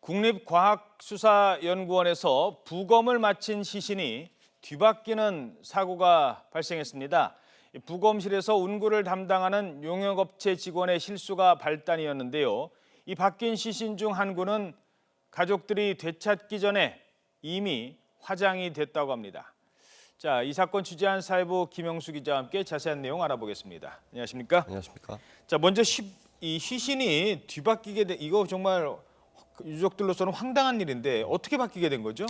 국립과학수사연구원에서 부검을 마친 시신이 뒤바뀌는 사고가 발생했습니다. 부검실에서 운구를 담당하는 용역업체 직원의 실수가 발단이었는데요. 이 바뀐 시신 중 한 구는 가족들이 되찾기 전에 이미 화장이 됐다고 합니다. 자, 이 사건 취재한 사회부 김영수 기자와 함께 자세한 내용 알아보겠습니다. 안녕하십니까? 안녕하십니까? 자, 먼저 이 시신이 뒤바뀌게 된 이거 정말 유족들로서는 황당한 일인데 어떻게 바뀌게 된 거죠?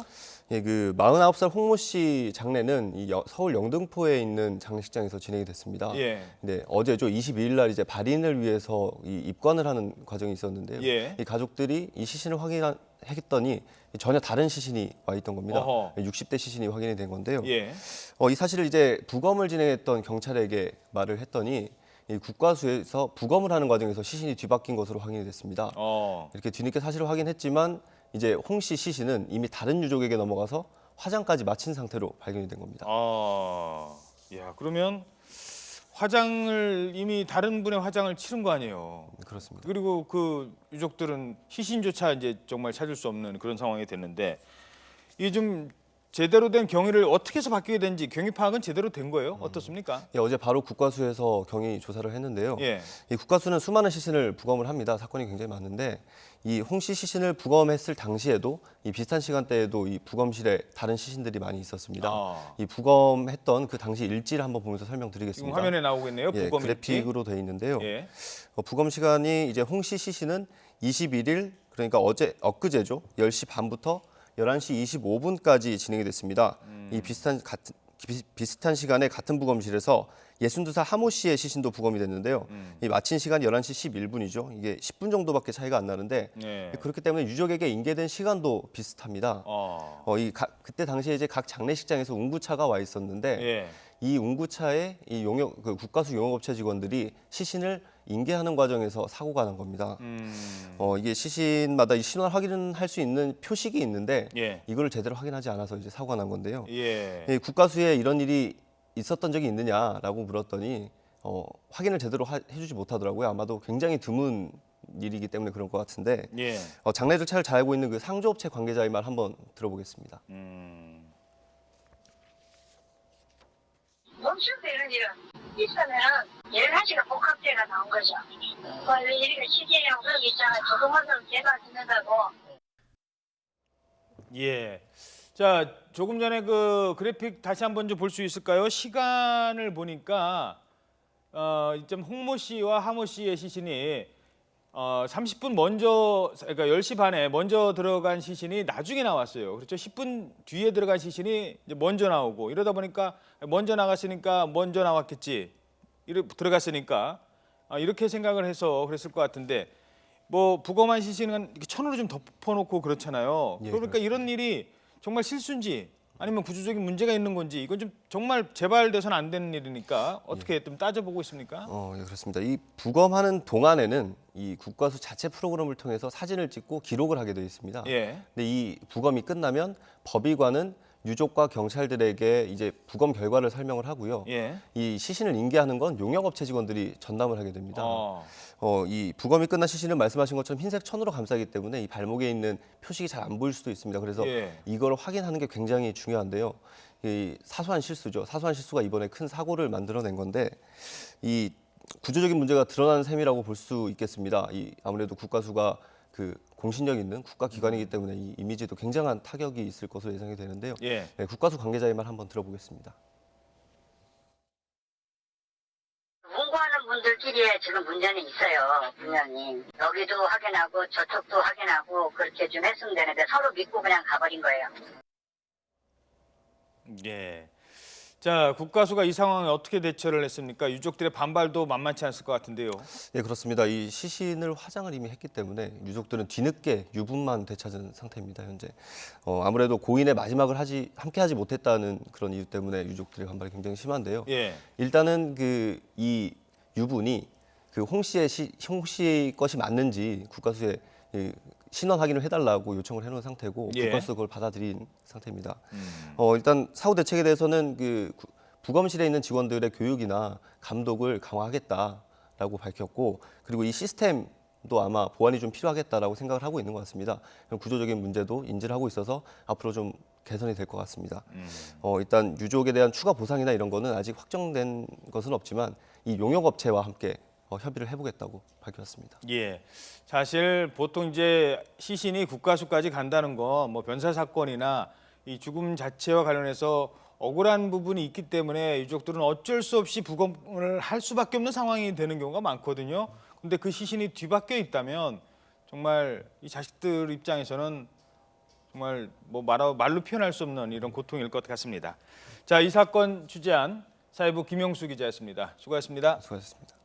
예, 49살 홍모 씨 장례는 서울 영등포에 있는 장례식장에서 진행이 됐습니다. 예. 네, 어제죠. 22일 날 이제 발인을 위해서 입관을 하는 과정이 있었는데요. 예. 이 가족들이 이 시신을 확인했더니 전혀 다른 시신이 와 있던 겁니다. 어허. 60대 시신이 확인이 된 건데요. 예. 이 사실을 이제 부검을 진행했던 경찰에게 말을 했더니 이 국과수에서 부검을 하는 과정에서 시신이 뒤바뀐 것으로 확인이 됐습니다. 이렇게 뒤늦게 사실을 확인했지만 이제 홍 씨 시신은 이미 다른 유족에게 넘어가서 화장까지 마친 상태로 발견이 된 겁니다. 야, 그러면 화장을 이미 다른 분의 화장을 치른 거 아니에요? 그렇습니다. 그리고 그 유족들은 시신조차 이제 정말 찾을 수 없는 그런 상황이 됐는데 이게 좀 제대로 된 경위를 어떻게 해서 바뀌게 된지 경위 파악은 제대로 된 거예요? 어떻습니까? 예, 어제 바로 국과수에서 경위 조사를 했는데요. 예. 이 국과수는 수많은 시신을 부검을 합니다. 사건이 굉장히 많은데 이 홍 씨 시신을 부검했을 당시에도 이 비슷한 시간대에도 이 부검실에 다른 시신들이 많이 있었습니다. 이 부검했던 그 당시 일지를 한번 보면서 설명드리겠습니다. 지금 화면에 나오겠네요. 예, 부검 그래픽으로 되어 있는데요. 예. 부검 시간이 이제 홍 씨 시신은 21일 그러니까 엊그제죠. 10시 반부터 11시 25분까지 진행이 됐습니다. 이 비슷한 시간에 같은 부검실에서 62살 하모 씨의 시신도 부검이 됐는데요. 이 마친 시간이 11시 11분이죠. 이게 10분 정도밖에 차이가 안 나는데 그렇기 때문에 유족에게 인계된 시간도 비슷합니다. 그때 당시에 이제 각 장례식장에서 운구차가 와 있었는데 이 운구차에 이 국과수 용역업체 직원들이 시신을 인계하는 과정에서 사고가 난 겁니다. 이게 시신마다 이 신원 확인할 수 있는 표식이 있는데 이걸 제대로 확인하지 않아서 이제 사고가 난 건데요. 국과수에 이런 일이 있었던 적이 있느냐라고 물었더니 확인을 제대로 해주지 못하더라고요. 아마도 굉장히 드문 일이기 때문에 그런 것 같은데 장례 절차를 잘 알고 있는 그 상조업체 관계자의 말 한번 들어보겠습니다. 멈춰서 이런 일은 있으면 여러 가지가 복합돼가 나온 거죠. 이렇게 시계랑 그런 게 있잖아요. 조금만 개발 듣는다고. 예. 자, 조금 전에 그 그래픽 다시 한번 좀 볼 수 있을까요? 시간을 보니까 좀 홍모 씨와 하모 씨의 시신이 30분 먼저, 그러니까 10시 반에 먼저 들어간 시신이 나중에 나왔어요. 그렇죠? 10분 뒤에 들어간 시신이 이제 먼저 나오고 이러다 보니까 먼저 나갔으니까 먼저 나왔겠지. 들어갔으니까 이렇게 생각을 해서 그랬을 것 같은데 뭐 부검한 시신은 이렇게 천으로 좀 덮어놓고 그렇잖아요. 그러니까 그렇습니다. 이런 일이 정말 실수인지 아니면 구조적인 문제가 있는 건지 이건 좀 정말 재발돼서는 안 되는 일이니까 어떻게 좀 따져보고 있습니까? 예, 그렇습니다. 이 부검하는 동안에는 이 국과수 자체 프로그램을 통해서 사진을 찍고 기록을 하게 되어 있습니다. 근데 이 부검이 끝나면 법의관은 유족과 경찰들에게 이제 부검 결과를 설명을 하고요. 이 시신을 인계하는 건 용역업체 직원들이 전담을 하게 됩니다. 이 부검이 끝난 시신은 말씀하신 것처럼 흰색 천으로 감싸기 때문에 이 발목에 있는 표식이 잘 안 보일 수도 있습니다. 그래서 이걸 확인하는 게 굉장히 중요한데요. 이 사소한 실수죠. 사소한 실수가 이번에 큰 사고를 만들어낸 건데 이 구조적인 문제가 드러나는 셈이라고 볼 수 있겠습니다. 아무래도 국과수가 공신력 있는 국가기관이기 때문에 이 이미지도 굉장한 타격이 있을 것으로 예상이 되는데요. 국과수 관계자의 말 한번 들어보겠습니다. 운구하는 분들끼리의 지금 문제는 있어요. 분명히. 여기도 확인하고 저쪽도 확인하고 그렇게 좀 했으면 되는데 서로 믿고 그냥 가버린 거예요. 자, 국과수가 이 상황에 어떻게 대처를 했습니까? 유족들의 반발도 만만치 않을 것 같은데요. 네, 그렇습니다. 이 시신을 화장을 이미 했기 때문에 유족들은 뒤늦게 유분만 되찾은 상태입니다, 현재. 아무래도 고인의 마지막을 함께 하지 못했다는 그런 이유 때문에 유족들의 반발이 굉장히 심한데요. 일단은 이 유분이 홍 씨의 것이 맞는지 국과수에 신원 확인을 해달라고 요청을 해놓은 상태고 국과수도 그걸 받아들인 상태입니다. 일단 사후 대책에 대해서는 부검실에 있는 직원들의 교육이나 감독을 강화하겠다라고 밝혔고 그리고 이 시스템 또 아마 보완이 좀 필요하겠다라고 생각을 하고 있는 것 같습니다. 구조적인 문제도 인지를 하고 있어서 앞으로 좀 개선이 될 것 같습니다. 일단 유족에 대한 추가 보상이나 이런 거는 아직 확정된 것은 없지만 이 용역업체와 함께 협의를 해보겠다고 밝혔습니다. 예. 사실 보통 이제 시신이 국가수까지 간다는 거 뭐 변사 사건이나 이 죽음 자체와 관련해서 억울한 부분이 있기 때문에 유족들은 어쩔 수 없이 부검을 할 수밖에 없는 상황이 되는 경우가 많거든요. 근데 그 시신이 뒤바뀌어 있다면 정말 이 자식들 입장에서는 정말 뭐 말로 표현할 수 없는 이런 고통일 것 같습니다. 자, 이 사건 취재한 사회부 김영수 기자였습니다. 수고하셨습니다. 수고하셨습니다.